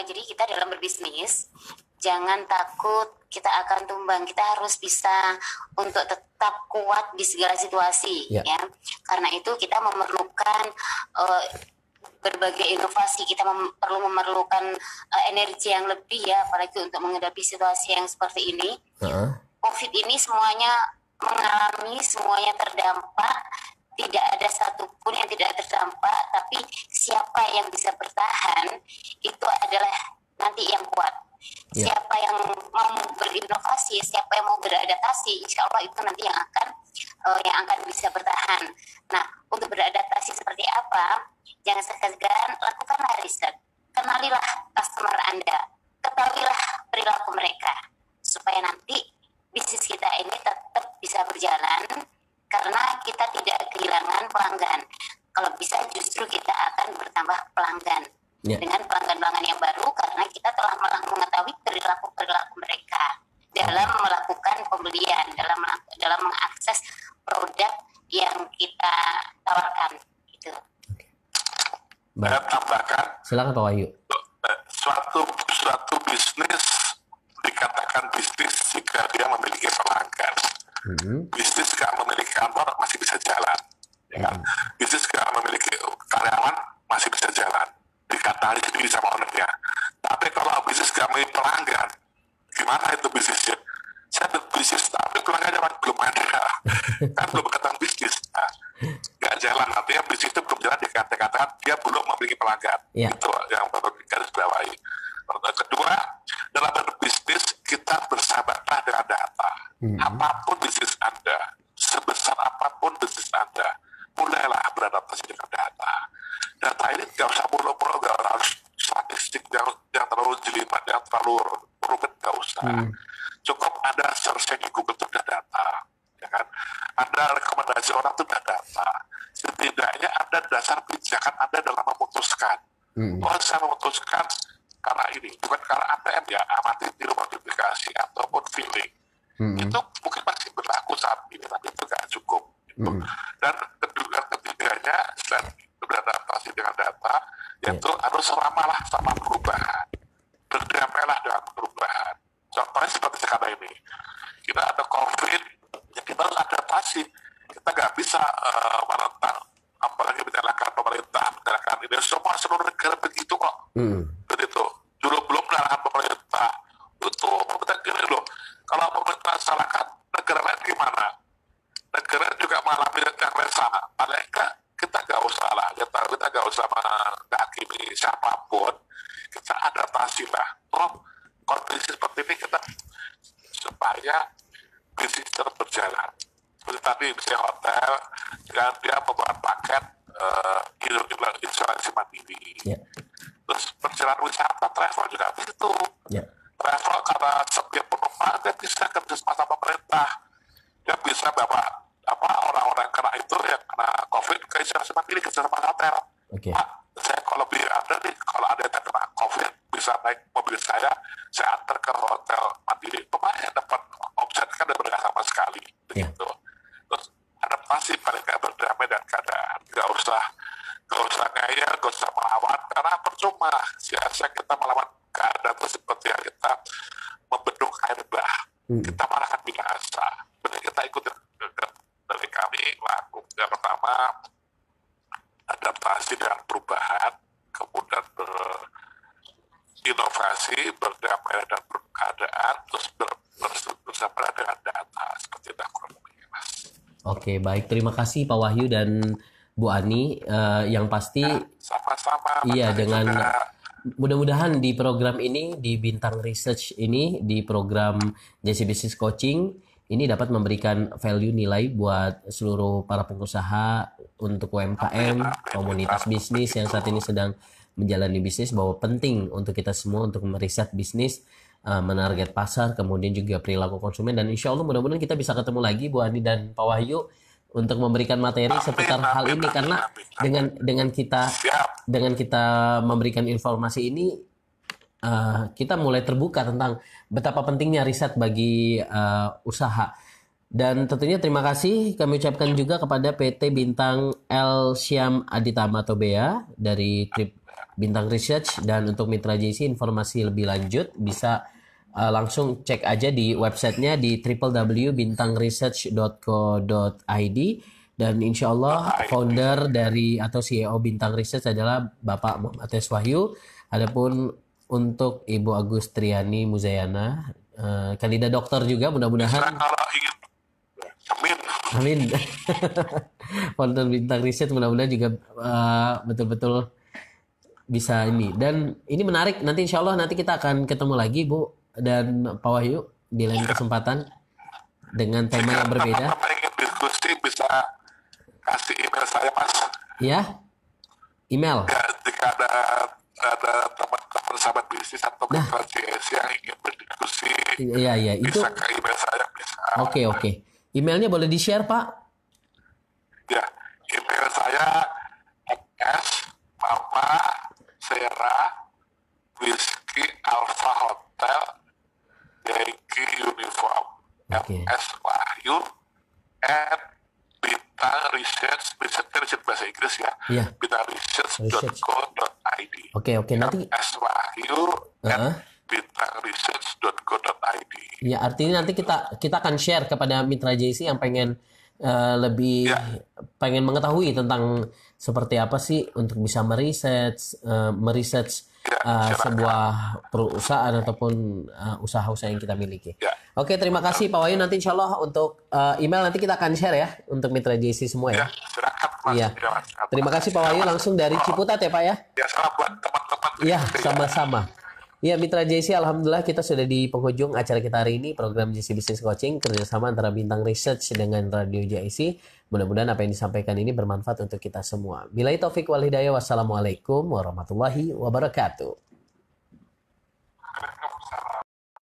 Jadi kita dalam berbisnis, jangan takut kita akan tumbang. Kita harus bisa untuk tetap kuat di segala situasi, ya. Karena itu kita memerlukan berbagai inovasi. Kita perlu memerlukan energi yang lebih ya, apalagi untuk menghadapi situasi yang seperti ini. COVID ini semuanya mengalami, semuanya terdampak. Tidak ada satupun yang tidak terdampak, tapi siapa yang bisa bertahan itu adalah nanti yang kuat. Siapa yang mau berinovasi, siapa yang mau beradaptasi, insya Allah itu nanti yang akan bisa bertahan. Nah, untuk beradaptasi seperti apa? Jangan segan-segan, lakukanlah riset, kenalilah customer Anda, ketahuilah perilaku mereka, supaya nanti bisnis kita ini tetap bisa berjalan. Karena kita tidak kehilangan pelanggan. Kalau bisa justru kita akan bertambah pelanggan dengan pelanggan-pelanggan yang baru, karena kita telah mengetahui perilaku mereka dalam melakukan pembelian, dalam mengakses produk yang kita tawarkan. Gitu. Saya tambahkan. Silakan Pak Wahyu. Suatu bisnis dikatakan bisnis jika dia memiliki pelanggan. Bisnis nggak memiliki kantor masih bisa jalan, ya kan? Bisnis nggak memiliki karyawan masih bisa jalan, dikatakan sendiri sama ownernya. Tapi kalau bisnis nggak memiliki pelanggan, gimana itu bisnisnya? Saya berbisnis tapi pelanggannya belum ada, kan belum ketemu bisnis, nggak jalan. Artinya bisnis itu belum jalan, dikatakan dia belum memiliki pelanggan. Itu yang perlu digarisbawahi. Kedua, dalam berbisnis kita bersahabatlah dengan data. Apapun bisnis Anda, sebesar apapun bisnis Anda, mulailah beradaptasi dengan data. Data ini nggak usah mulu-mulu, nggak harus statistik yang terlalu jelimet, yang terlalu rumit, nggak usah. Cukup Anda search di Google itu sudah data, ya kan? Anda rekomendasi orang itu sudah data. Setidaknya ada dasar pijakan Anda dalam memutuskan. Oh, saya memutuskan karena ini, bukan karena ATM ya, amati di rumah aplikasi ataupun feeling. Itu mungkin masih berlaku saat ini, tapi itu nggak cukup. Gitu. Dan ketiganya, selain beradaptasi dengan data, yaitu harus ramalah sama perubahan. Berdamailah dengan perubahan. Contohnya seperti sekarang ini, kita ada COVID, ya kita harus adaptasi. Kita nggak bisa menentang, apalagi menyalahkan pemerintah, menyalahkan ini. Semua seluruh negara begitu kok. Begitu. Dulu belum menyalahkan pemerintah. Itu pemerintah gini loh. Kalau pemerintah salahkan, negara lain gimana? Negara juga juga mengalami yang sama. Paling enggak kita nggak usah lah, kita nggak usah menghakimi siapapun, kita adaptasi lah. Kondisi seperti ini kita supaya bisnis terus berjalan. Seperti tadi misalnya hotel, dan dia membuat paket isolasi mandiri. Terus perjalanan wisata, travel juga begitu. Travel karena setiap penumpang dia bisa kerja sama pemerintah, dia bisa bawa orang-orang kena itu yang kena COVID ke isolasi mandiri, kerja sama hotel. Pak, saya kalau lebih ada nih, kalau ada yang kena COVID bisa naik mobil saya antar ke hotel mandiri, lumayan dapat omset kan berbeda sama sekali begitu. Terus adaptasi paling nggak berdamai dengan keadaan, nggak usah ngeyel, nggak usah melawan, karena percuma sia-sia kita melawan keadaan itu seperti yang kita membendung air bah, kita malah akan binasa. Benar, kita ikutin dari kami laku yang pertama adaptasi dengan perubahan, kemudian berinovasi, berdamai dan berkeadaan, terus bersama dengan data seperti itu kurang lebih, Mas. Oke, baik, terima kasih Pak Wahyu dan Bu Ani. Yang pasti sama-sama. Iya, dengan mudah-mudahan di program ini, di Bintang Research ini, di program JC Business Coaching ini dapat memberikan value nilai buat seluruh para pengusaha untuk UMKM, komunitas bisnis yang saat ini sedang menjalani bisnis, bahwa penting untuk kita semua untuk meriset bisnis, menarget pasar, kemudian juga perilaku konsumen, dan insya Allah mudah-mudahan kita bisa ketemu lagi Bu Ani dan Pak Wahyu untuk memberikan materi seputar hal ini, karena dengan kita memberikan informasi ini, kita mulai terbuka tentang betapa pentingnya riset bagi usaha. Dan tentunya terima kasih kami ucapkan juga kepada PT Bintang El Syam Aditama Tobea dari Bintang Research. Dan untuk Mitra JC informasi lebih lanjut bisa langsung cek aja di websitenya di www.bintangresearch.co.id. Dan insya Allah founder dari atau CEO Bintang Research adalah Bapak Muhammad Wahyu. Adapun untuk Ibu Agustriani Muzayana, kandidat dokter juga, mudah-mudahan. Amin. Founder Bintang Research, mudah-mudahan juga betul-betul bisa ini. Dan ini menarik, nanti insya Allah nanti kita akan ketemu lagi Bu dan Pak Wahyu di lain kesempatan dengan tema yang berbeda. Kalau ingin diskusi bisa kasih email saya, Mas. Ya, email. Ya, jika ada teman-teman sahabat bisnis atau mitra JC yang ingin berdiskusi, iya, itu bisa ke email saya, bisa. Oke. Emailnya boleh di-share, Pak? Ya, email saya MS Mama Sierra Whiskey Alpha Hotel Yankee Uniform MS Wahyu @Bintang Research bahasa Inggris ya, bintangresearch.co.id. Oke, nanti MS Wahyu bintangresearch.co.id. Ya, artinya nanti kita akan share kepada Mitra JC yang pengen lebih pengen mengetahui tentang seperti apa sih untuk bisa meriset sebuah perusahaan ataupun usaha-usaha yang kita miliki. Oke, terima kasih Pak Wahyu. Nanti insya Allah untuk email nanti kita akan share ya untuk Mitra JC semua ya. Iya. Terima kasih Pak Wahyu langsung dari Ciputat ya Pak ya. Ya, salam buat teman-teman. Iya, sama-sama. Ya, Mitra JC, alhamdulillah kita sudah di penghujung acara kita hari ini, program JC Business Coaching kerjasama antara Bintang Research dengan Radio JIC. Mudah-mudahan apa yang disampaikan ini bermanfaat untuk kita semua. Billahi taufik wal hidayah. Wassalamualaikum warahmatullahi wabarakatuh.